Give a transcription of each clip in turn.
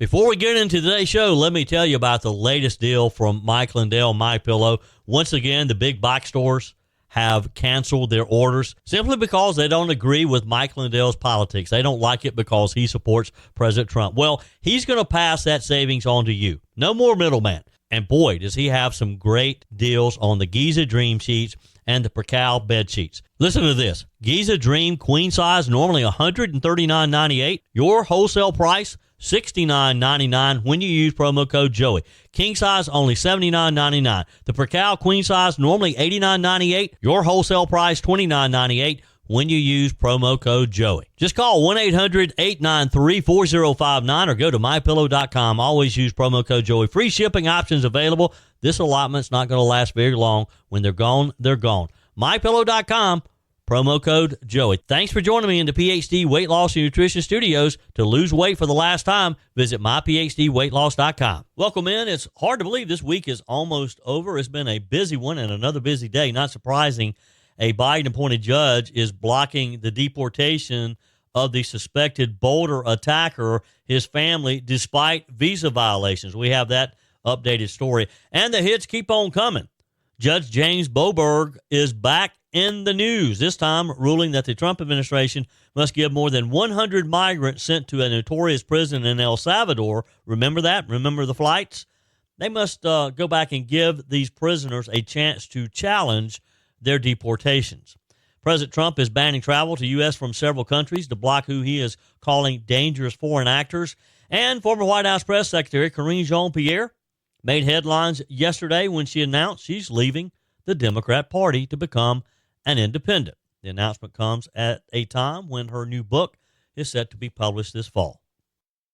Before we get into today's show, let me tell you about the latest deal from Mike Lindell, MyPillow. Once again, the big box stores have canceled their orders simply because they don't agree with Mike Lindell's politics. They don't like it because he supports President Trump. Well, he's going to pass that savings on to you. No more middleman. And boy, does he have some great deals on the Giza Dream sheets and the Percal bed sheets. Listen to this. Giza Dream queen size, normally $139.98. Your wholesale price, $69.99 when you use promo code Joey. King size, only $79.99. The Percal queen size, normally $89.98. Your wholesale price, $29.98 when you use promo code Joey. Just call 1-800-893-4059 or go to mypillow.com. Always use promo code Joey. Free shipping options available. This allotment's not going to last very long. When they're gone, they're gone. mypillow.com. Promo code Joey. Thanks for joining me in the PhD Weight Loss and Nutrition Studios. To lose weight for the last time, visit myphdweightloss.com. Welcome in. It's hard to believe this week is almost over. It's been a busy one and another busy day. Not surprising, a Biden-appointed judge is blocking the deportation of the suspected Boulder attacker, his family, despite visa violations. We have that updated story. And the hits keep on coming. Judge James Boberg is back in the news, this time ruling that the Trump administration must give more than 100 migrants sent to a notorious prison in El Salvador. Remember that? Remember the flights? They must go back and give these prisoners a chance to challenge their deportations. President Trump is banning travel to U.S. from several countries to block who he is calling dangerous foreign actors. And former White House Press Secretary Karine Jean-Pierre made headlines yesterday when she announced she's leaving the Democrat Party to become an independent. The announcement comes at a time when her new book is set to be published this fall.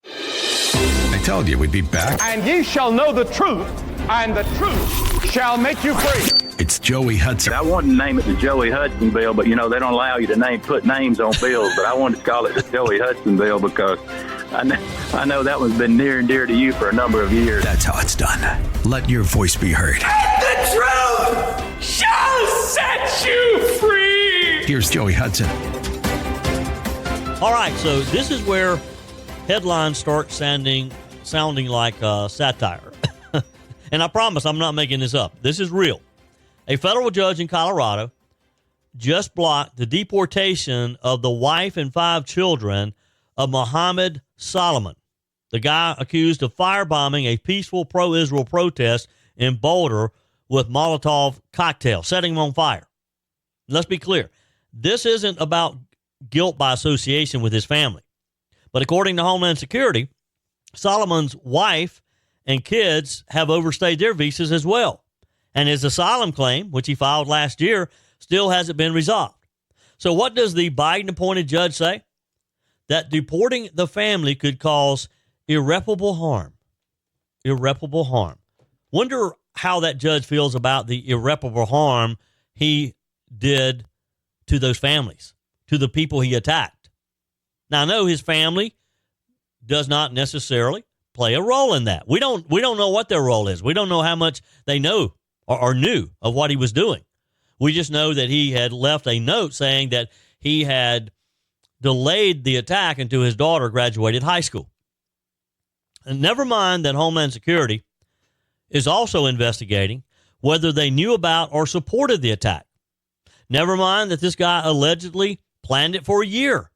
I told you we'd be back. And ye shall know the truth, and the truth shall make you free. It's Joey Hudson. I wanted to name it the Joey Hudson bill, but, they don't allow you to put names on bills. But I wanted to call it the Joey Hudson bill because I know that one's been near and dear to you for a number of years. That's how it's done. Let your voice be heard. And the truth shall set you free. Here's Joey Hudson. All right, so this is where headlines start sounding like satire. And I promise I'm not making this up. This is real. A federal judge in Colorado just blocked the deportation of the wife and 5 children of Mohamed Soliman, the guy accused of firebombing a peaceful pro-Israel protest in Boulder with Molotov cocktails, setting them on fire. Let's be clear. This isn't about guilt by association with his family. But according to Homeland Security, Solomon's wife and kids have overstayed their visas as well. And his asylum claim, which he filed last year, still hasn't been resolved. So what does the Biden-appointed judge say? That deporting the family could cause irreparable harm. Irreparable harm. Wonder how that judge feels about the irreparable harm he did to those families, to the people he attacked. Now, I know his family does not necessarily play a role in that. We don't know what their role is. We don't know how much they know or knew of what he was doing. We just know that he had left a note saying that he had delayed the attack until his daughter graduated high school. And never mind that Homeland Security is also investigating whether they knew about or supported the attack. Never mind that this guy allegedly planned it for a year.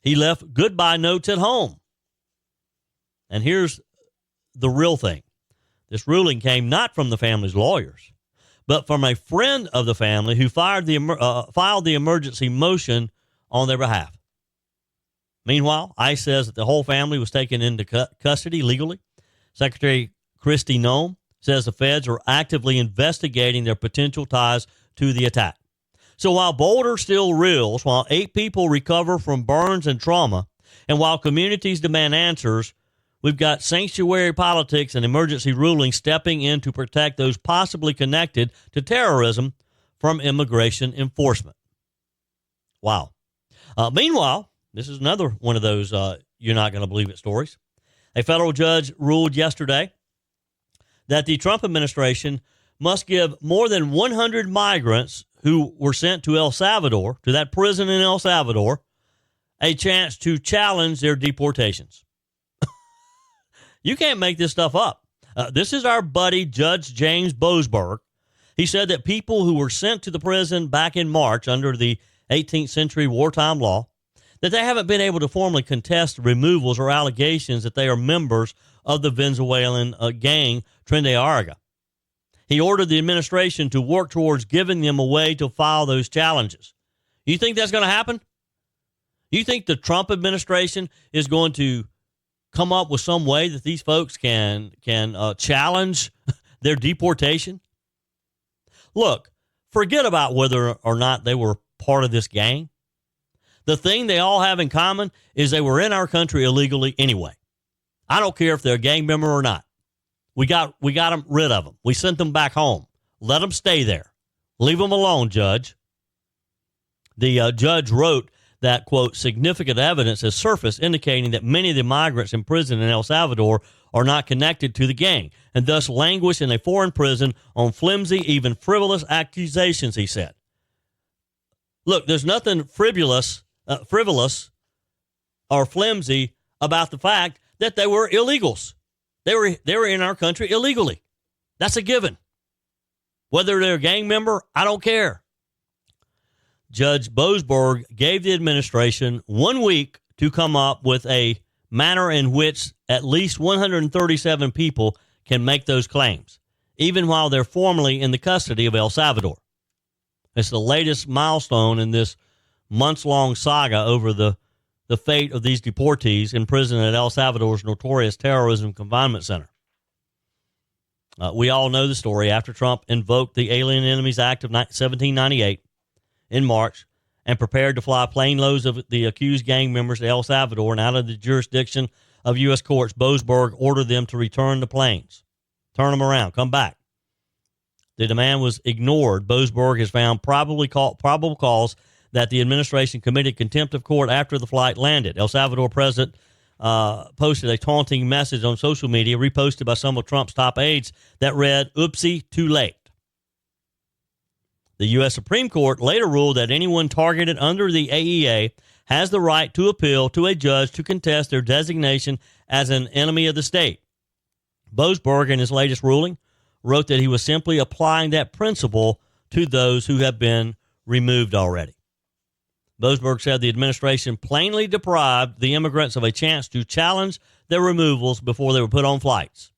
He left goodbye notes at home. And here's the real thing. This ruling came not from the family's lawyers, but from a friend of the family who filed the emergency motion on their behalf. Meanwhile, ICE says that the whole family was taken into custody legally. Secretary Kristi Noem says the feds are actively investigating their potential ties to the attack. So while Boulder still reels, while 8 people recover from burns and trauma, and while communities demand answers, we've got sanctuary politics and emergency rulings stepping in to protect those possibly connected to terrorism from immigration enforcement. Wow. Meanwhile, this is another one of those you're not going to believe it stories. A federal judge ruled yesterday that the Trump administration must give more than 100 migrants who were sent to El Salvador, to that prison in El Salvador, a chance to challenge their deportations. You can't make this stuff up. This is our buddy, Judge James Boasberg. He said that people who were sent to the prison back in March under the 18th century wartime law, that they haven't been able to formally contest removals or allegations that they are members of the Venezuelan gang Tren de Aragua. He ordered the administration to work towards giving them a way to file those challenges. You think that's going to happen? You think the Trump administration is going to come up with some way that these folks can challenge their deportation? Look, forget about whether or not they were part of this gang. The thing they all have in common is they were in our country illegally anyway. I don't care if they're a gang member or not. We got them rid of them. We sent them back home. Let them stay there. Leave them alone, Judge. The judge wrote that, quote, significant evidence has surfaced indicating that many of the migrants in prison in El Salvador are not connected to the gang and thus languish in a foreign prison on flimsy, even frivolous accusations, he said. Look, there's nothing frivolous or flimsy about the fact that they were illegals. They were in our country illegally. That's a given. Whether they're a gang member, I don't care. Judge Boasberg gave the administration 1 week to come up with a manner in which at least 137 people can make those claims, even while they're formally in the custody of El Salvador. It's the latest milestone in this months-long saga over the fate of these deportees in prison at El Salvador's notorious terrorism confinement center. We all know the story. After Trump invoked the Alien Enemies Act of 1798 in March and prepared to fly plane loads of the accused gang members to El Salvador and out of the jurisdiction of U.S. courts, Boasberg ordered them to return the planes. Turn them around. Come back. The demand was ignored. Boasberg has found probable cause that the administration committed contempt of court after the flight landed. El Salvador president posted a taunting message on social media, reposted by some of Trump's top aides, that read, "Oopsie, too late." The U.S. Supreme Court later ruled that anyone targeted under the AEA has the right to appeal to a judge to contest their designation as an enemy of the state. Boasberg, in his latest ruling, wrote that he was simply applying that principle to those who have been removed already. Boasberg said the administration plainly deprived the immigrants of a chance to challenge their removals before they were put on flights.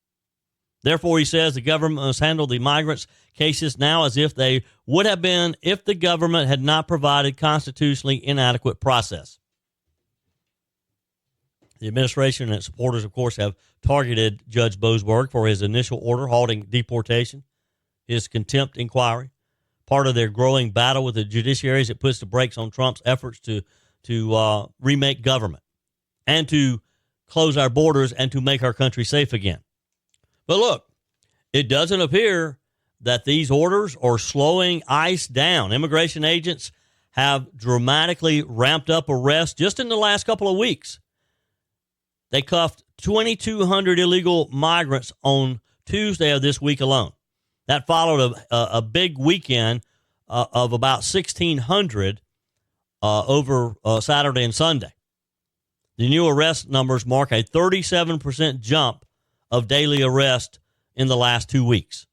Therefore, he says the government must handle the migrants' cases now as if they would have been if the government had not provided constitutionally inadequate process. The administration and its supporters, of course, have targeted Judge Boasberg for his initial order halting deportation, his contempt inquiry, part of their growing battle with the judiciary as it puts the brakes on Trump's efforts to remake government and to close our borders and to make our country safe again. But look, it doesn't appear that these orders are slowing ICE down. Immigration agents have dramatically ramped up arrests just in the last couple of weeks. They cuffed 2,200 illegal migrants on Tuesday of this week alone. That followed a big weekend of about 1,600 over Saturday and Sunday. The new arrest numbers mark a 37% jump of daily arrest in the last 2 weeks.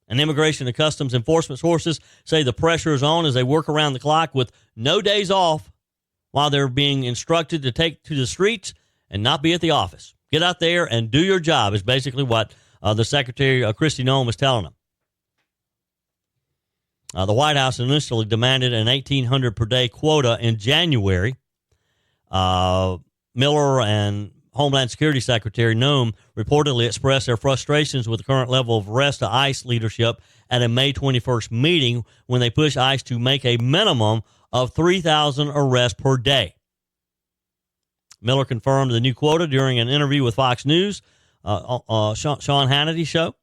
And Immigration and Customs Enforcement sources say the pressure is on as they work around the clock with no days off while they're being instructed to take to the streets and not be at the office. Get out there and do your job is basically what the Secretary, Kristi Noem, was telling them. The White House initially demanded an 1,800 per day quota in January. Miller and Homeland Security Secretary Noem reportedly expressed their frustrations with the current level of arrest to ICE leadership at a May 21st meeting when they pushed ICE to make a minimum of 3,000 arrests per day. Miller confirmed the new quota during an interview with Fox News, Sean Hannity's show.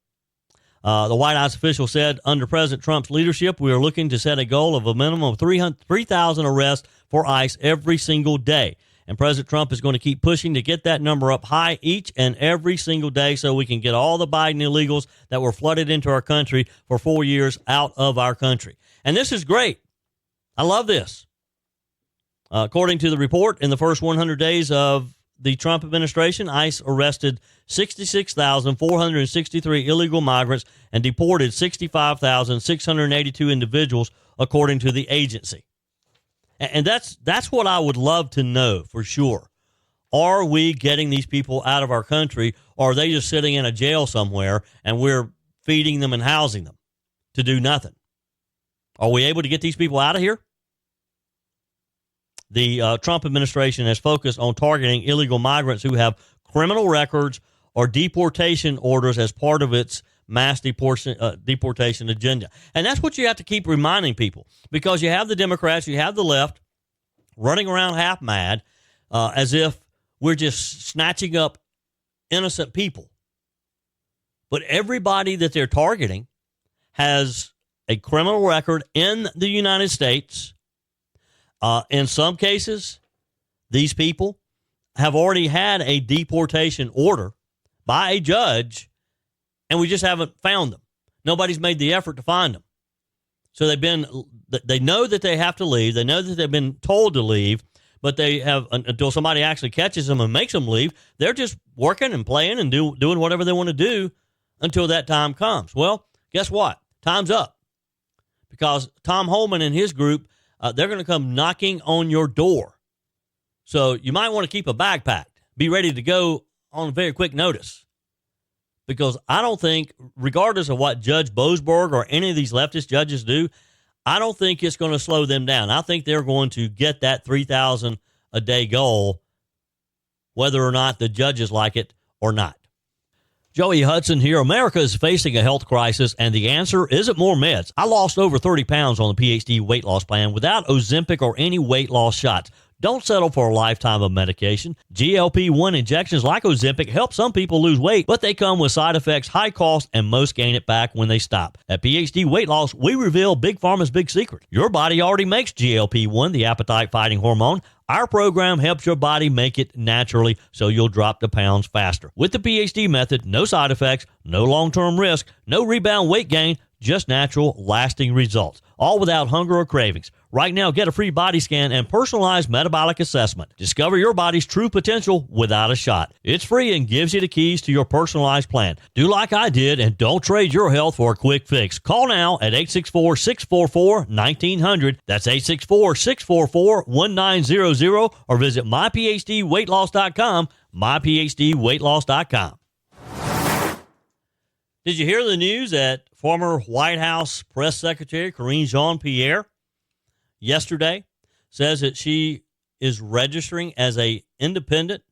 The White House official said, under President Trump's leadership, we are looking to set a goal of a minimum of 3,000 arrests for ICE every single day. And President Trump is going to keep pushing to get that number up high each and every single day so we can get all the Biden illegals that were flooded into our country for 4 years out of our country. And this is great. I love this. According to the report, in the first 100 days of the Trump administration, ICE arrested 66,463 illegal migrants and deported 65,682 individuals, according to the agency. And that's what I would love to know for sure. Are we getting these people out of our country, or are they just sitting in a jail somewhere and we're feeding them and housing them to do nothing? Are we able to get these people out of here? The Trump administration has focused on targeting illegal migrants who have criminal records or deportation orders as part of its mass deportation agenda. And that's what you have to keep reminding people, because you have the Democrats, you have the left running around half mad as if we're just snatching up innocent people. But everybody that they're targeting has a criminal record in the United States. In some cases, these people have already had a deportation order by a judge, and we just haven't found them. Nobody's made the effort to find them. So they know that they have to leave. They know that they've been told to leave, but they have, until somebody actually catches them and makes them leave, they're just working and playing and doing whatever they want to do until that time comes. Well, guess what? Time's up. Because Tom Holman and his group, they're going to come knocking on your door. So you might want to keep a bag packed. Be ready to go on very quick notice. Because I don't think, regardless of what Judge Boasberg or any of these leftist judges do, I don't think it's going to slow them down. I think they're going to get that 3,000 a day goal, whether or not the judges like it or not. Joey Hudson here. America is facing a health crisis, and the answer isn't more meds. I lost over 30 pounds on the PhD weight loss plan without Ozempic or any weight loss shots. Don't settle for a lifetime of medication. GLP-1 injections like Ozempic help some people lose weight, but they come with side effects, high cost, and most gain it back when they stop. At PhD Weight Loss, we reveal Big Pharma's big secret. Your body already makes GLP-1, the appetite-fighting hormone. Our program helps your body make it naturally so you'll drop the pounds faster. With the PhD method, no side effects, no long-term risk, no rebound weight gain, just natural, lasting results, all without hunger or cravings. Right now, get a free body scan and personalized metabolic assessment. Discover your body's true potential without a shot. It's free and gives you the keys to your personalized plan. Do like I did and don't trade your health for a quick fix. Call now at 864-644-1900. That's 864-644-1900, or visit myphdweightloss.com, myphdweightloss.com. Did you hear the news that former White House Press Secretary Karine Jean-Pierre yesterday says that she is registering as an independent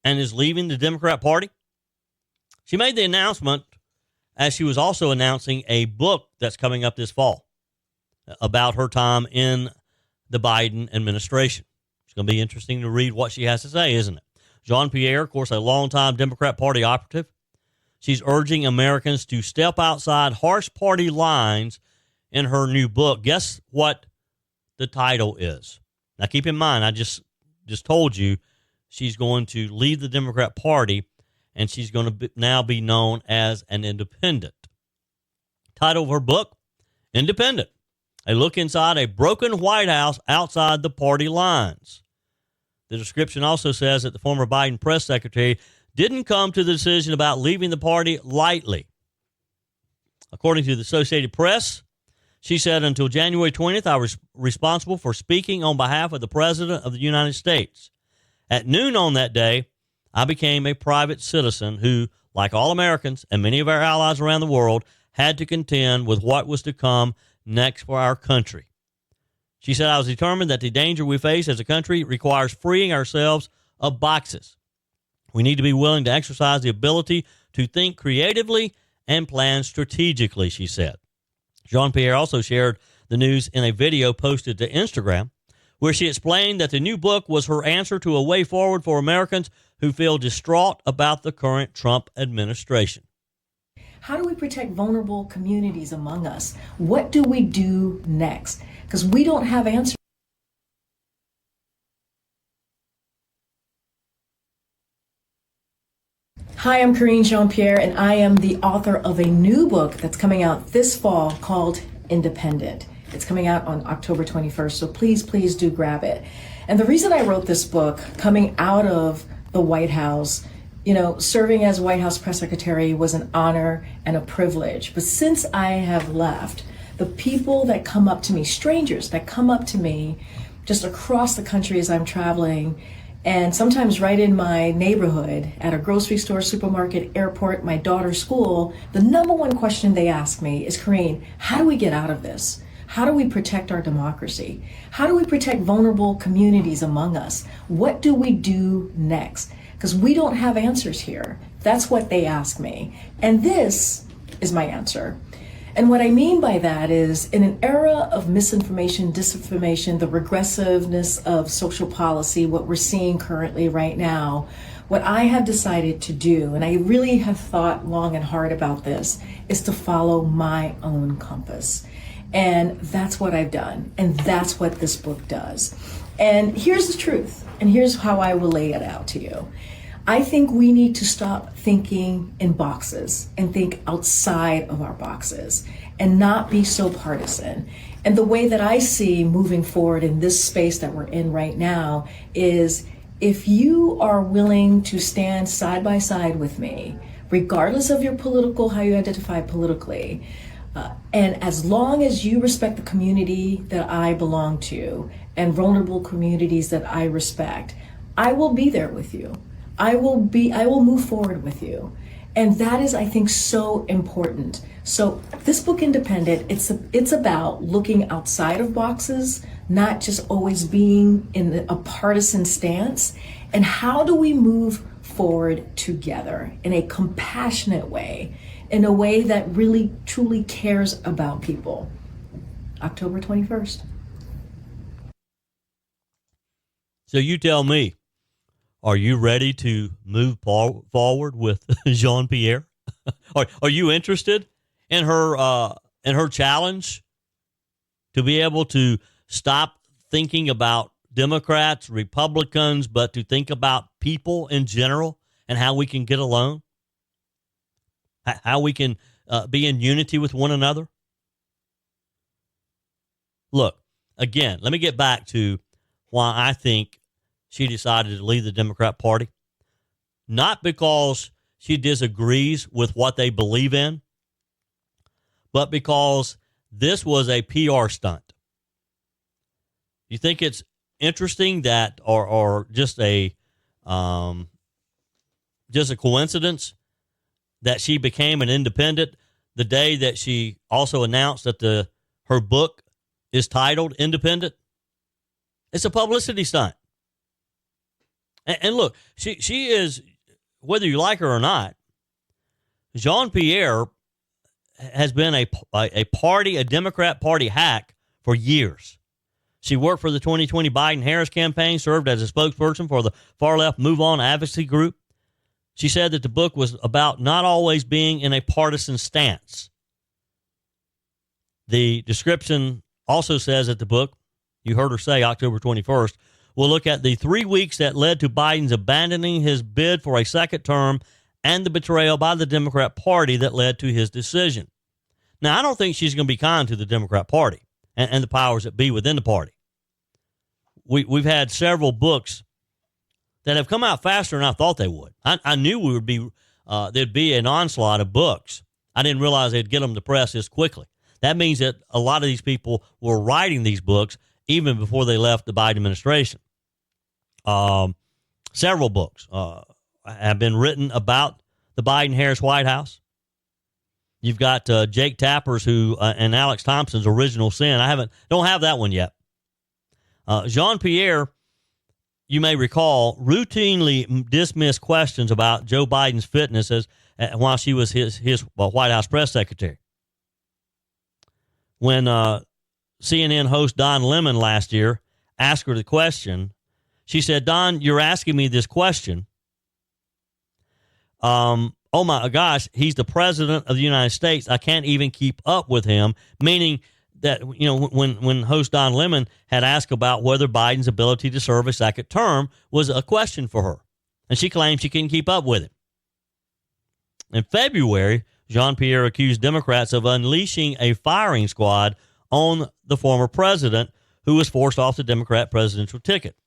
and is leaving the Democrat Party? She made the announcement as she was also announcing a book that's coming up this fall about her time in the Biden administration. It's going to be interesting to read what she has to say, isn't it? Jean-Pierre, of course, a longtime Democrat Party operative. She's urging Americans to step outside harsh party lines in her new book. Guess what the title is? Now, keep in mind, I just told you she's going to leave the Democrat Party, and she's going to now be known as an independent. Title of her book, Independent, a look inside a broken White House outside the party lines. The description also says that the former Biden press secretary didn't come to the decision about leaving the party lightly. According to the Associated Press, she said, until January 20th, I was responsible for speaking on behalf of the President of the United States. At noon on that day, I became a private citizen who, like all Americans and many of our allies around the world, had to contend with what was to come next for our country. She said, I was determined that the danger we face as a country requires freeing ourselves of boxes. We need to be willing to exercise the ability to think creatively and plan strategically, she said. Jean-Pierre also shared the news in a video posted to Instagram, where she explained that the new book was her answer to a way forward for Americans who feel distraught about the current Trump administration. How do we protect vulnerable communities among us? What do we do next? Because we don't have answers. Hi, I'm Karine Jean-Pierre, and I am the author of a new book that's coming out this fall called Independent. It's coming out on October 21st, so please do grab it. And the reason I wrote this book, coming out of the White House, serving as White House press secretary was an honor and a privilege. But since I have left, the people that come up to me, strangers that come up to me just across the country as I'm traveling, and sometimes right in my neighborhood, at a grocery store, supermarket, airport, my daughter's school, the number one question they ask me is, Karine, how do we get out of this? How do we protect our democracy? How do we protect vulnerable communities among us? What do we do next? Because we don't have answers here. That's what they ask me. And this is my answer. And what I mean by that is, in an era of misinformation, disinformation, the regressiveness of social policy, what we're seeing currently right now, what I have decided to do, and I really have thought long and hard about this, is to follow my own compass. And that's what I've done. And that's what this book does. And here's the truth. And here's how I will lay it out to you. I think we need to stop thinking in boxes and think outside of our boxes and not be so partisan. And the way that I see moving forward in this space that we're in right now is, if you are willing to stand side by side with me, regardless of your how you identify politically, and as long as you respect the community that I belong to and vulnerable communities that I respect, I will be there with you. I will move forward with you. And that is, I think, so important. So this book, Independent, it's about looking outside of boxes, not just always being in a partisan stance. And how do we move forward together in a compassionate way, in a way that really, truly cares about people? October 21st. So you tell me, are you ready to move forward with Jean-Pierre? Are you interested in her challenge to be able to stop thinking about Democrats, Republicans, but to think about people in general and how we can get along, how we can be in unity with one another? Look, again, let me get back to why I think she decided to leave the Democrat Party. Not because she disagrees with what they believe in, but because this was a PR stunt. You think it's interesting that, or just a coincidence that she became an independent the day that she also announced that her book is titled Independent? It's a publicity stunt. And look, she is, whether you like her or not, Jean-Pierre has been a Democrat Party hack for years. She worked for the 2020 Biden-Harris campaign, served as a spokesperson for the far-left Move On advocacy group. She said that the book was about not always being in a partisan stance. The description also says that the book, you heard her say October 21st, will look at the 3 weeks that led to Biden's abandoning his bid for a second term and the betrayal by the Democrat Party that led to his decision. Now, I don't think she's going to be kind to the Democrat Party and the powers that be within the party. We've had several books that have come out faster than I thought they would. I knew there'd be an onslaught of books. I didn't realize they'd get them to press this quickly. That means that a lot of these people were writing these books even before they left the Biden administration. Several books have been written about the Biden-Harris White House. You've got Jake Tapper's and Alex Thompson's Original Sin. Don't have that one yet. Jean-Pierre, you may recall, routinely dismissed questions about Joe Biden's fitness while she was his White House press secretary. When CNN host Don Lemon last year asked her the question, she said, "Don, you're asking me this question. Oh my gosh, he's the president of the United States. I can't even keep up with him." Meaning that, when host Don Lemon had asked about whether Biden's ability to serve a second term was a question for her, and she claimed she couldn't keep up with him. In February, Jean-Pierre accused Democrats of unleashing a firing squad on the former president, who was forced off the Democrat presidential ticket.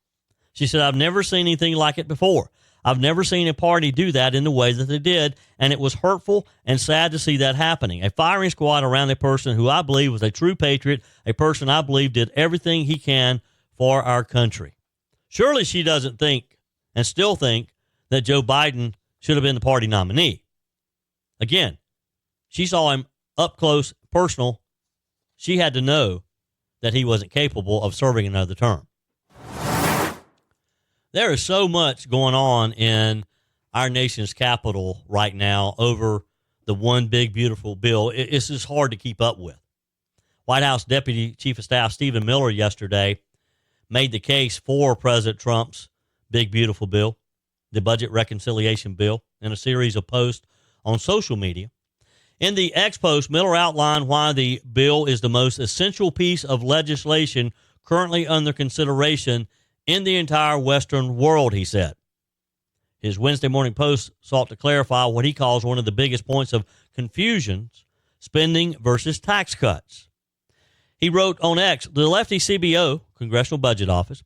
She said, "I've never seen anything like it before. I've never seen a party do that in the way that they did, and it was hurtful and sad to see that happening. A firing squad around a person who I believe was a true patriot, a person I believe did everything he can for our country. Surely she doesn't think and still think that Joe Biden should have been the party nominee. Again, she saw him up close, personal. She had to know that he wasn't capable of serving another term. There is so much going on in our nation's capital right now over the one big, beautiful bill. It's just hard to keep up with. White House Deputy Chief of Staff Stephen Miller yesterday made the case for President Trump's big, beautiful bill, the budget reconciliation bill, in a series of posts on social media. In the X post, Miller outlined why the bill is the most essential piece of legislation currently under consideration in the entire Western world, he said. His Wednesday morning post sought to clarify what he calls one of the biggest points of confusion, spending versus tax cuts. He wrote on X, the lefty CBO, Congressional Budget Office,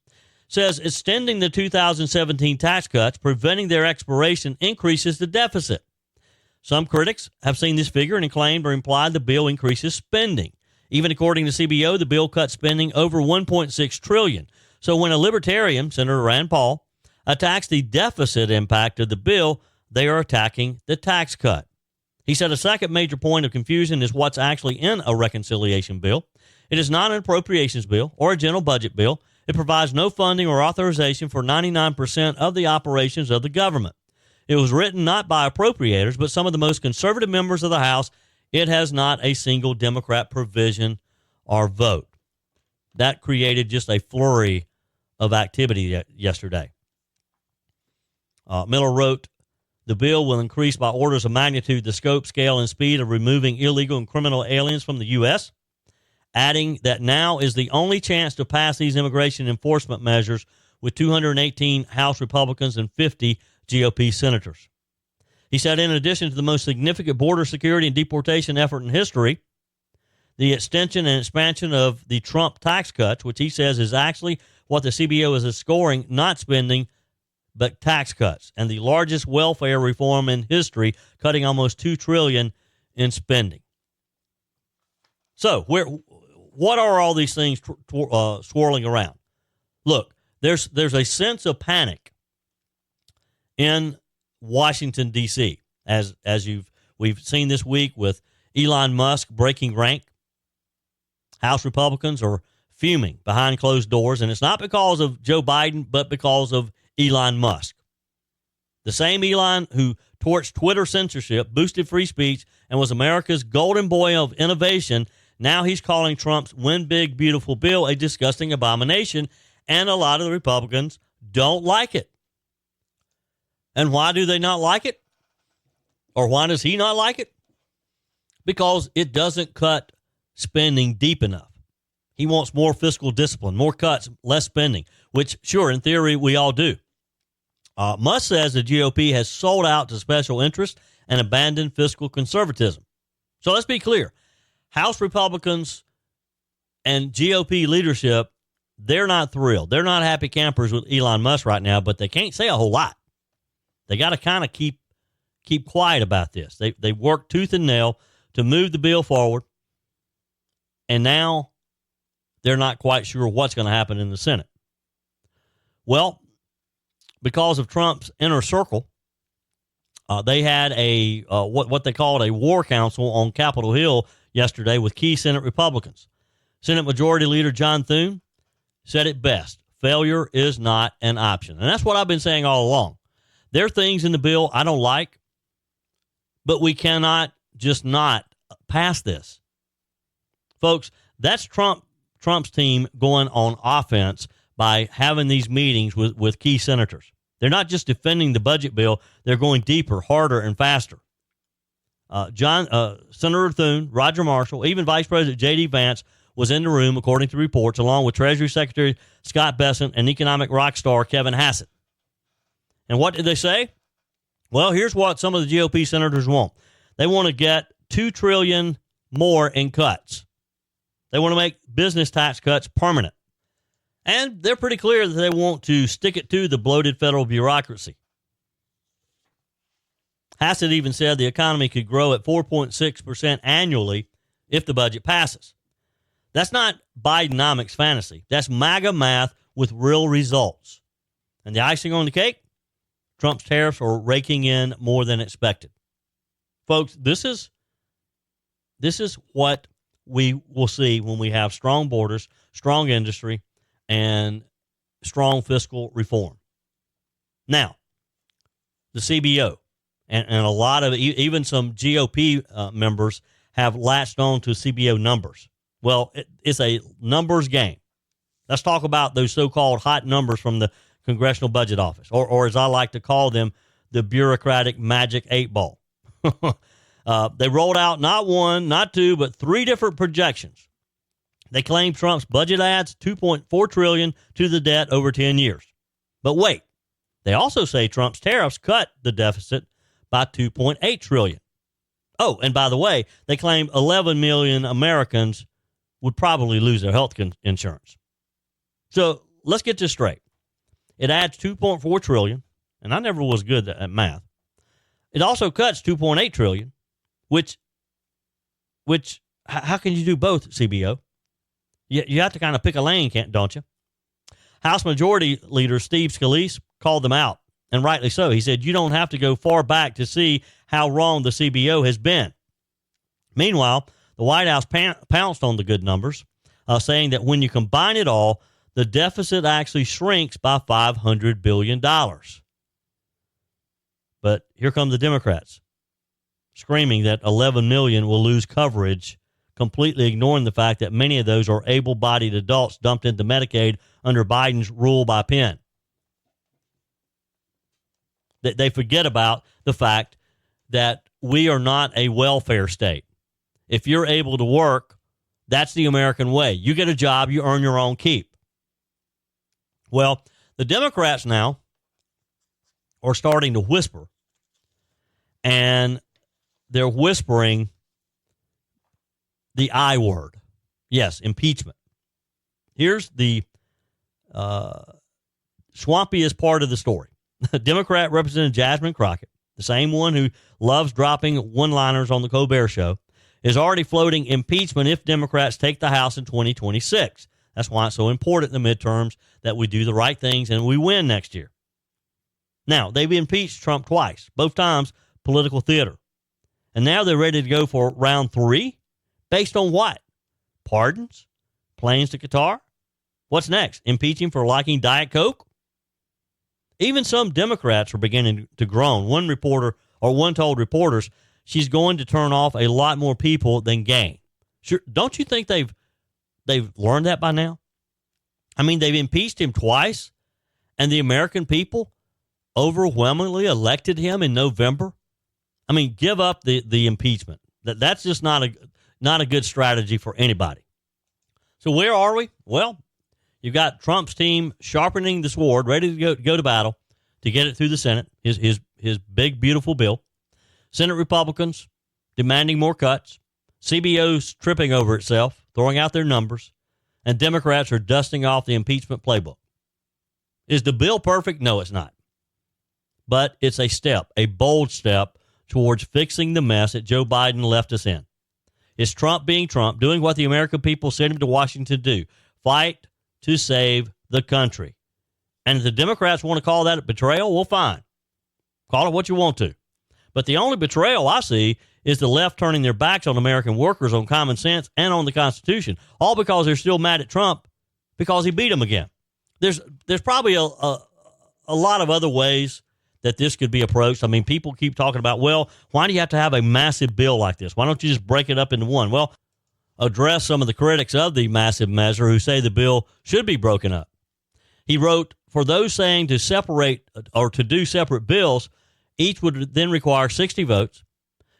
says extending the 2017 tax cuts, preventing their expiration, increases the deficit. Some critics have seen this figure and claimed or implied the bill increases spending. Even according to CBO, the bill cut spending over $1.6 trillion. So when a libertarian, Senator Rand Paul, attacks the deficit impact of the bill, they are attacking the tax cut. He said a second major point of confusion is what's actually in a reconciliation bill. It is not an appropriations bill or a general budget bill. It provides no funding or authorization for 99% of the operations of the government. It was written not by appropriators, but some of the most conservative members of the House. It has not a single Democrat provision or vote. That created just a flurry of activity yesterday. Miller wrote, the bill will increase by orders of magnitude the scope, scale, and speed of removing illegal and criminal aliens from the U.S., adding that now is the only chance to pass these immigration enforcement measures with 218 House Republicans and 50 GOP senators. He said, in addition to the most significant border security and deportation effort in history, the extension and expansion of the Trump tax cuts, which he says is actually what the CBO is scoring, not spending, but tax cuts, and the largest welfare reform in history, cutting almost $2 trillion in spending. So, what are all these things swirling around? Look, there's a sense of panic in Washington, D.C., as we've seen this week with Elon Musk breaking rank. House Republicans are fuming behind closed doors, and it's not because of Joe Biden, but because of Elon Musk. The same Elon who torched Twitter censorship, boosted free speech, and was America's golden boy of innovation, now he's calling Trump's Win Big, Beautiful bill a disgusting abomination, and a lot of the Republicans don't like it. And why do they not like it? Or why does he not like it? Because it doesn't cut spending deep enough. He wants more fiscal discipline, more cuts, less spending, which, sure, in theory, we all do. Musk says the GOP has sold out to special interests and abandoned fiscal conservatism. So let's be clear. House Republicans and GOP leadership, they're not thrilled. They're not happy campers with Elon Musk right now, but they can't say a whole lot. They got to kind of keep quiet about this. They worked tooth and nail to move the bill forward, and now they're not quite sure what's going to happen in the Senate. Well, because of Trump's inner circle, they had a what they called a war council on Capitol Hill yesterday with key Senate Republicans. Senate Majority Leader John Thune said it best: failure is not an option. And that's what I've been saying all along. There are things in the bill I don't like, but we cannot just not pass this. Folks, that's Trump's team going on offense by having these meetings with key senators. They're not just defending the budget bill. They're going deeper, harder, and faster. Senator Thune, Roger Marshall, even Vice President J.D. Vance was in the room, according to reports, along with Treasury Secretary Scott Bessent and economic rock star Kevin Hassett. And what did they say? Well, here's what some of the GOP senators want. They want to get $2 trillion more in cuts. They want to make business tax cuts permanent. And they're pretty clear that they want to stick it to the bloated federal bureaucracy. Hassett even said the economy could grow at 4.6% annually if the budget passes. That's not Bidenomics fantasy. That's MAGA math with real results. And the icing on the cake, Trump's tariffs are raking in more than expected. Folks, this is what we will see when we have strong borders, strong industry, and strong fiscal reform. Now, the CBO, and a lot of, even some GOP members have latched on to CBO numbers. Well, it's a numbers game. Let's talk about those so-called hot numbers from the Congressional Budget Office, or as I like to call them, the bureaucratic magic 8-ball. They rolled out not one, not two, but three different projections. They claim Trump's budget adds $2.4 trillion to the debt over 10 years. But wait, they also say Trump's tariffs cut the deficit by $2.8 trillion. Oh, and by the way, they claim 11 million Americans would probably lose their health insurance. So let's get this straight. It adds $2.4 trillion, and I never was good at math. It also cuts $2.8 trillion, which how can you do both, CBO? You have to kind of pick a lane, don't you? House Majority Leader Steve Scalise called them out, and rightly so. He said, you don't have to go far back to see how wrong the CBO has been. Meanwhile, the White House pounced on the good numbers, saying that when you combine it all, the deficit actually shrinks by $500 billion. But here come the Democrats, screaming that 11 million will lose coverage, completely ignoring the fact that many of those are able-bodied adults dumped into Medicaid under Biden's rule by pen. They forget about the fact that we are not a welfare state. If you're able to work, that's the American way. You get a job, you earn your own keep. Well, the Democrats now are starting to whisper, and they're whispering the I word. Yes, impeachment. Here's the swampiest part of the story. Democrat Representative Jasmine Crockett, the same one who loves dropping one-liners on the Colbert Show, is already floating impeachment if Democrats take the House in 2026. That's why it's so important in the midterms that we do the right things and we win next year. Now, they've impeached Trump twice, both times political theater. And now they're ready to go for round 3. Based on what? Pardons? Planes to Qatar? What's next? Impeach him for liking Diet Coke? Even some Democrats are beginning to groan. One told reporters she's going to turn off a lot more people than gain. Sure, don't you think they've learned that by now? I mean, they've impeached him twice, and the American people overwhelmingly elected him in November. I mean, give up the impeachment. That's just not a good strategy for anybody. So where are we? Well, you've got Trump's team sharpening the sword, ready to go to battle to get it through the Senate, his big, beautiful bill. Senate Republicans demanding more cuts. CBO's tripping over itself, throwing out their numbers. And Democrats are dusting off the impeachment playbook. Is the bill perfect? No, it's not. But it's a step, a bold step towards fixing the mess that Joe Biden left us in. It's Trump being Trump, doing what the American people sent him to Washington to do. Fight to save the country. And if the Democrats want to call that a betrayal, well, fine. Call it what you want to. But the only betrayal I see is the left turning their backs on American workers, on common sense, and on the Constitution, all because they're still mad at Trump because he beat them again. There's probably a lot of other ways that this could be approached. I mean, people keep talking about, well, why do you have to have a massive bill like this? Why don't you just break it up into one? Well, address some of the critics of the massive measure who say the bill should be broken up. He wrote, for those saying to separate or to do separate bills, each would then require 60 votes,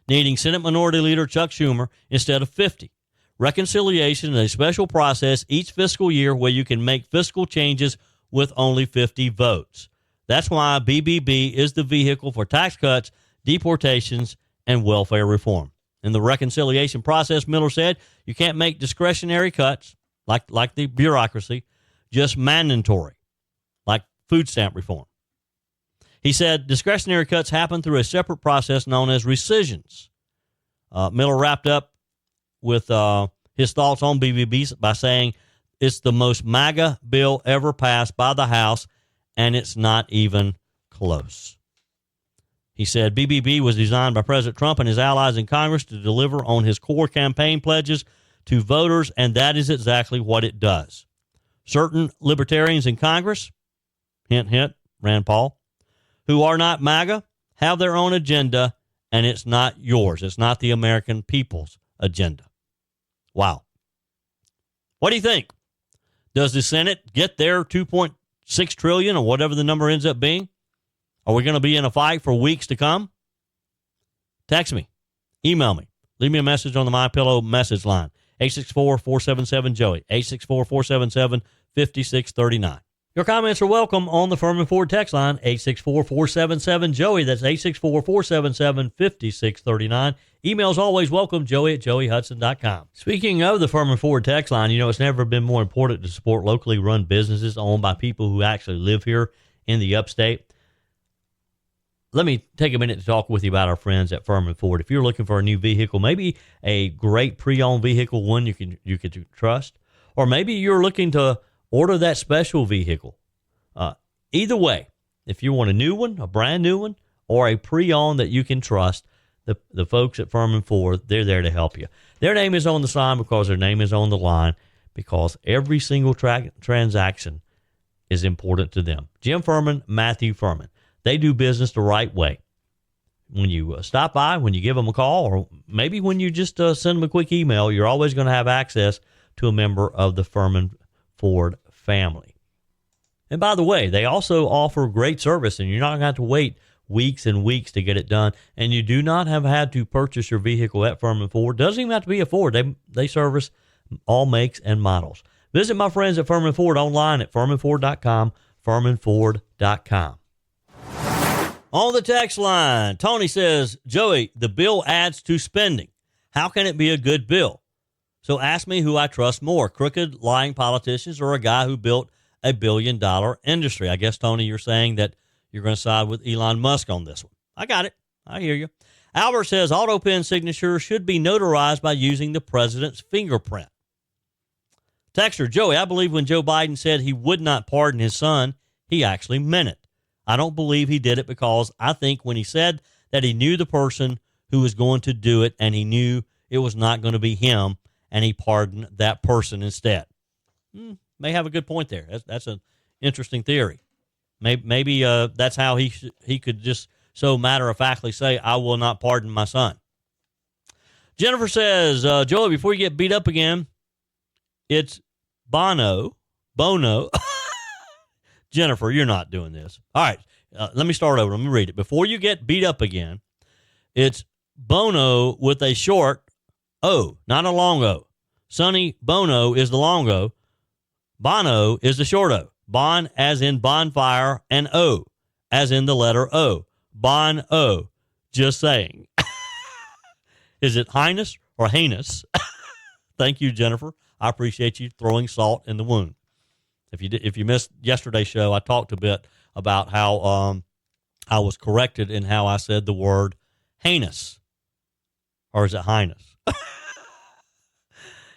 needing Senate Minority Leader Chuck Schumer instead of 50. Reconciliation is a special process each fiscal year where you can make fiscal changes with only 50 votes. That's why BBB is the vehicle for tax cuts, deportations, and welfare reform. In the reconciliation process, Miller said, you can't make discretionary cuts, like the bureaucracy, just mandatory, like food stamp reform. He said discretionary cuts happen through a separate process known as rescissions. Miller wrapped up with his thoughts on BBB by saying it's the most MAGA bill ever passed by the House, and it's not even close. He said BBB was designed by President Trump and his allies in Congress to deliver on his core campaign pledges to voters, and that is exactly what it does. Certain libertarians in Congress, hint, hint, Rand Paul, who are not MAGA, have their own agenda, and it's not yours. It's not the American people's agenda. Wow. What do you think? Does the Senate get their $2.6 trillion or whatever the number ends up being? Are we going to be in a fight for weeks to come? Text me. Email me. Leave me a message on the MyPillow message line. 864-477-JOEY. 864-477-5639. Your comments are welcome on the Furman Ford text line, 864-477-JOEY. That's 864-477-5639. Emails always welcome, joey@joeyhudson.com. Speaking of the Furman Ford text line, it's never been more important to support locally run businesses owned by people who actually live here in the upstate. Let me take a minute to talk with you about our friends at Furman Ford. If you're looking for a new vehicle, maybe a great pre-owned vehicle, one you could trust, or maybe you're looking to order that special vehicle. Either way, if you want a new one, a brand new one, or a pre-owned that you can trust, the folks at Furman Ford, they're there to help you. Their name is on the sign because their name is on the line, because every single transaction is important to them. Jim Furman, Matthew Furman. They do business the right way. When you stop by, when you give them a call, or maybe when you just send them a quick email, you're always going to have access to a member of the Furman Ford family. And by the way, they also offer great service, and you're not going to have to wait weeks and weeks to get it done. And you do not have had to purchase your vehicle at Furman Ford. Doesn't even have to be a Ford. They service all makes and models. Visit my friends at Furman Ford online at furmanford.com, furmanford.com. On the text line, Tony says, Joey, the bill adds to spending. How can it be a good bill? So ask me who I trust more, crooked, lying politicians or a guy who built a billion-dollar industry. I guess, Tony, you're saying that you're going to side with Elon Musk on this one. I got it. I hear you. Albert says auto pen signatures should be notarized by using the president's fingerprint. Texter, Joey, I believe when Joe Biden said he would not pardon his son, he actually meant it. I don't believe he did it because I think when he said that he knew the person who was going to do it and he knew it was not going to be him, and he pardoned that person instead. May have a good point there. That's an interesting theory. Maybe that's how he could just so matter-of-factly say, I will not pardon my son. Jennifer says, Joey, before you get beat up again, it's Bono. Jennifer, you're not doing this. All right, let me start over. Let me read it. Before you get beat up again, it's Bono with a short O, not a long O. Sonny Bono is the long O. Bono is the short O. Bon as in bonfire, and O as in the letter O. Bon-O. Just saying. Is it highness or heinous? Thank you, Jennifer. I appreciate you throwing salt in the wound. If you missed yesterday's show, I talked a bit about how I was corrected in how I said the word heinous. Or is it highness?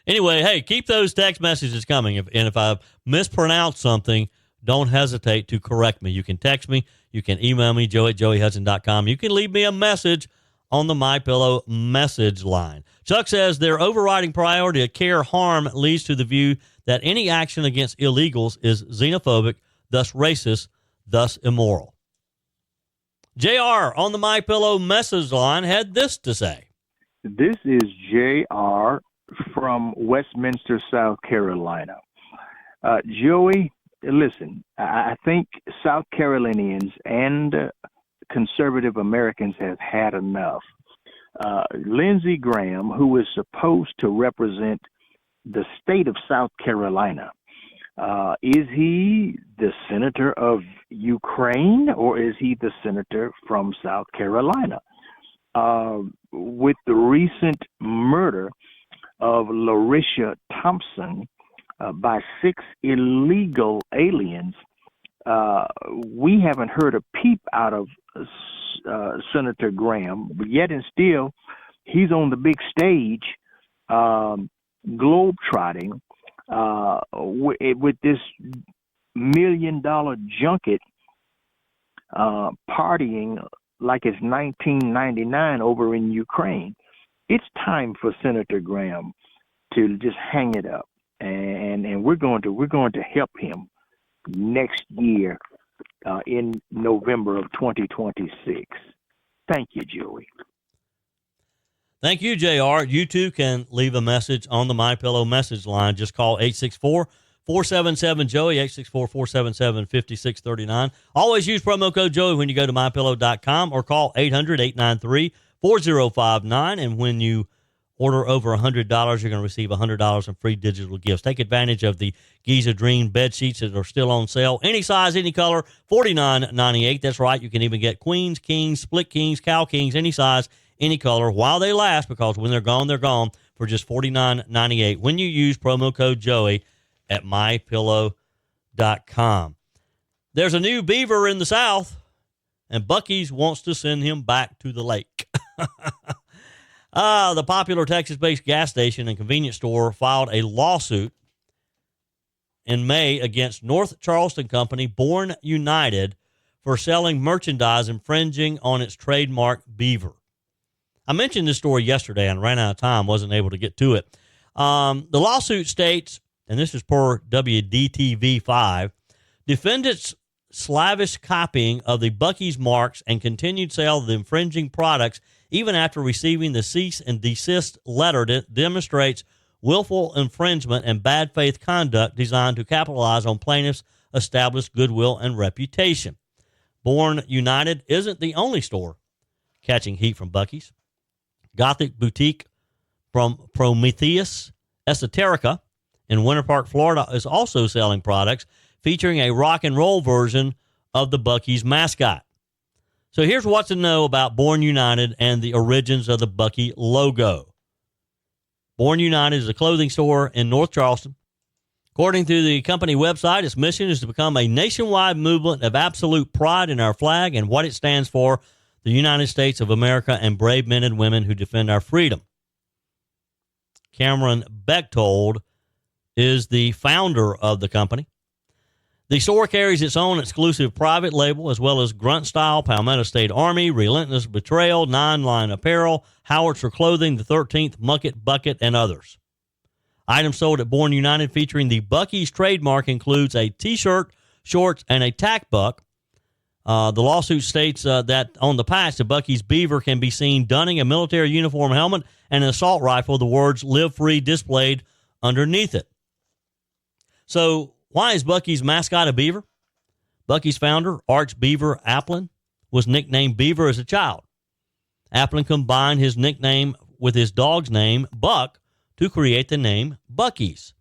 Anyway, hey, keep those text messages coming. If I mispronounce something, don't hesitate to correct me. You can text me. You can email me, joey@joeyhudson.com. You can leave me a message on the MyPillow message line. Chuck says their overriding priority of care harm leads to the view that any action against illegals is xenophobic, thus racist, thus immoral. JR on the MyPillow message line had this to say. This is JR from Westminster, South Carolina. Joey, listen, I think South Carolinians and conservative Americans have had enough. Lindsey Graham, who is supposed to represent the state of South Carolina, is he the senator of Ukraine or is he the senator from South Carolina? With the recent murder of Larisha Thompson by 6 illegal aliens, we haven't heard a peep out of Senator Graham, but yet and still, he's on the big stage, globe-trotting with this $1 million junket, partying like it's 1999 over in Ukraine. It's time for Senator Graham to just hang it up, and we're going to help him next year in November of 2026. Thank you, Joey. Thank you, JR. You too can leave a message on the MyPillow message line. Just call 864-477-JOEY, 864-477-5639. Always use promo code Joey when you go to MyPillow.com or call 800-893-4059. And when you order over $100, you're going to receive $100 in free digital gifts. Take advantage of the Giza Dream bed sheets that are still on sale. Any size, any color, $49.98. That's right. You can even get queens, kings, split kings, cow kings, any size, any color, while they last, because when they're gone for just $49.98 when you use promo code Joey at MyPillow.com. There's a new beaver in the South, and Buc-ee's wants to send him back to the lake. The popular Texas-based gas station and convenience store filed a lawsuit in May against North Charleston company Born United for selling merchandise infringing on its trademark beaver. I mentioned this story yesterday and ran out of time, wasn't able to get to it. The lawsuit states, and this is per WDTV5, defendants' slavish copying of the Buc-ee's marks and continued sale of the infringing products even after receiving the cease and desist letter that demonstrates willful infringement and bad faith conduct designed to capitalize on plaintiffs' established goodwill and reputation. Born United isn't the only store catching heat from Buc-ee's. Gothic boutique from Prometheus Esoterica in Winter Park, Florida, is also selling products featuring a rock and roll version of the Buc-ee's mascot. So here's what to know about Born United and the origins of the Buc-ee logo. Born United is a clothing store in North Charleston. According to the company website, its mission is to become a nationwide movement of absolute pride in our flag and what it stands for, the United States of America, and brave men and women who defend our freedom. Cameron Bechtold is the founder of the company. The store carries its own exclusive private label, as well as Grunt Style, Palmetto State Army, Relentless Betrayal, Nine Line Apparel, Howitzer Clothing, the 13th, Mucket Bucket, and others. Items sold at Born United featuring the Buc-ee's trademark includes a T-shirt, shorts, and a tack buck. The lawsuit states that on the patch, the Buc-ee's beaver can be seen donning a military uniform helmet and an assault rifle, the words "Live Free" displayed underneath it. So, why is Buc-ee's mascot a beaver? Buc-ee's founder, Arch Beaver Applin, was nicknamed Beaver as a child. Applin combined his nickname with his dog's name, Buck, to create the name Buc-ee's.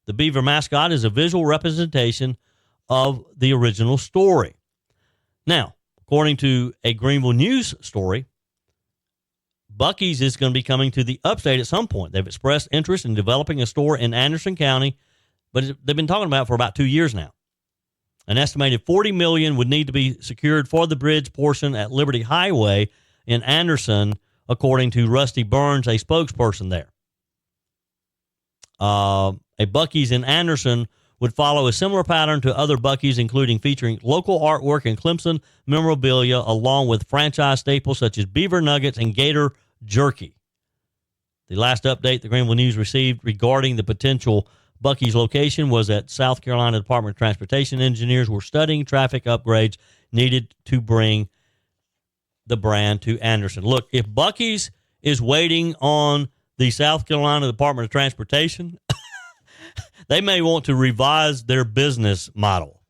The beaver mascot is a visual representation of the original story. Now, according to a Greenville News story, Buc-ee's is going to be coming to the upstate at some point. They've expressed interest in developing a store in Anderson County, but they've been talking about it for about 2 years now. An estimated $40 million would need to be secured for the bridge portion at Liberty Highway in Anderson, according to Rusty Burns, a spokesperson there. A Buc-ee's in Anderson would follow a similar pattern to other Buc-ee's, including featuring local artwork and Clemson memorabilia, along with franchise staples such as Beaver Nuggets and Gator Jerky. The last update the Greenville News received regarding the potential Buc-ee's location was that South Carolina Department of Transportation engineers were studying traffic upgrades needed to bring the brand to Anderson. Look, if Buc-ee's is waiting on the South Carolina Department of Transportation, they may want to revise their business model.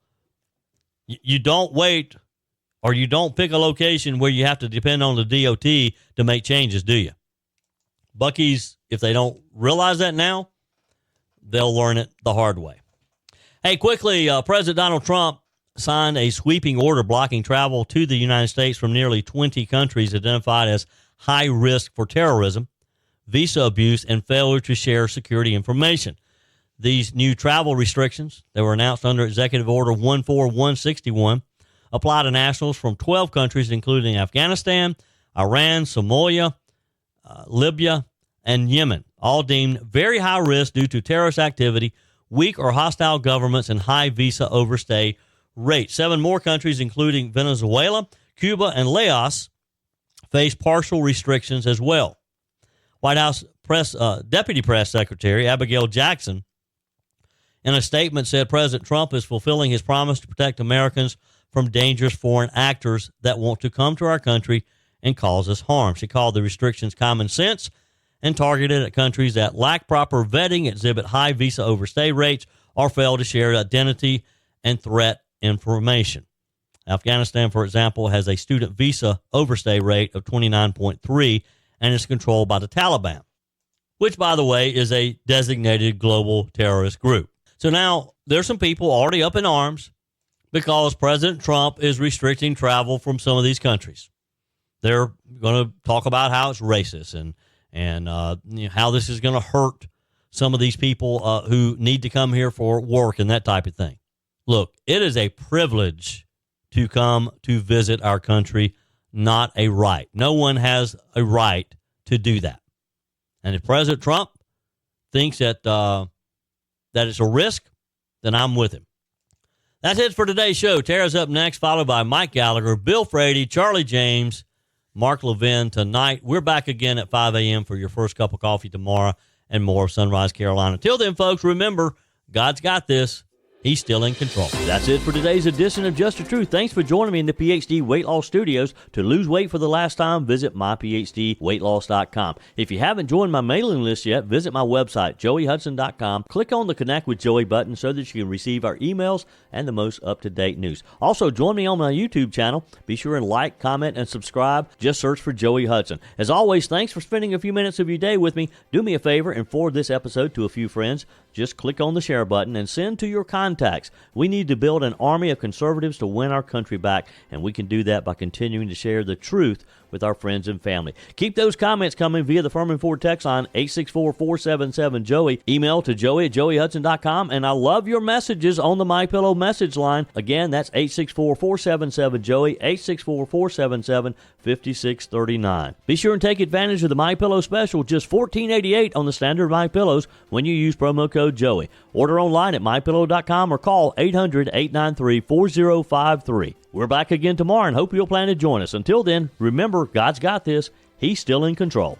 You don't wait, or you don't pick a location where you have to depend on the DOT to make changes, do you? Buc-ee's, if they don't realize that now, they'll learn it the hard way. Hey, quickly, President Donald Trump signed a sweeping order blocking travel to the United States from nearly 20 countries identified as high risk for terrorism, visa abuse, and failure to share security information. These new travel restrictions that were announced under Executive Order 14161 apply to nationals from 12 countries, including Afghanistan, Iran, Somalia, Libya, and Yemen, all deemed very high risk due to terrorist activity, weak or hostile governments, and high visa overstay rates. 7 more countries, including Venezuela, Cuba, and Laos, face partial restrictions as well. White House Deputy Press Secretary Abigail Jackson, in a statement, said President Trump is fulfilling his promise to protect Americans from dangerous foreign actors that want to come to our country and cause us harm. She called the restrictions common sense and targeted at countries that lack proper vetting, exhibit high visa overstay rates, or fail to share identity and threat information. Afghanistan, for example, has a student visa overstay rate of 29.3 and is controlled by the Taliban, which, by the way, is a designated global terrorist group. So now there's some people already up in arms because President Trump is restricting travel from some of these countries. They're going to talk about how it's racist and how this is going to hurt some of these people who need to come here for work and that type of thing. Look, it is a privilege to come to visit our country, not a right. No one has a right to do that. And if President Trump thinks that that it's a risk, then I'm with him. That's it for today's show. Tara's up next, followed by Mike Gallagher, Bill Frady, Charlie James, Mark Levin tonight. We're back again at 5 a.m. for your first cup of coffee tomorrow and more of Sunrise Carolina. Till then, folks, remember, God's got this. He's still in control. That's it for today's edition of Just the Truth. Thanks for joining me in the PhD Weight Loss Studios. To lose weight for the last time, visit myphdweightloss.com. If you haven't joined my mailing list yet, visit my website, joeyhudson.com. Click on the Connect with Joey button so that you can receive our emails and the most up-to-date news. Also, join me on my YouTube channel. Be sure and like, comment, and subscribe. Just search for Joey Hudson. As always, thanks for spending a few minutes of your day with me. Do me a favor and forward this episode to a few friends. Just click on the share button and send to your contacts. We need to build an army of conservatives to win our country back, and we can do that by continuing to share the truth with our friends and family. Keep those comments coming via the Furman Ford text line 864-477-JOEY. Email to joey@joeyhudson.com, and I love your messages on the MyPillow message line. Again, that's 864-477-JOEY, 864-477-5639. Be sure and take advantage of the MyPillow special, just $14.88 on the standard MyPillows when you use promo code Joey. Order online at mypillow.com or call 800-893-4053. We're back again tomorrow and hope you'll plan to join us. Until then, remember, God's got this. He's still in control.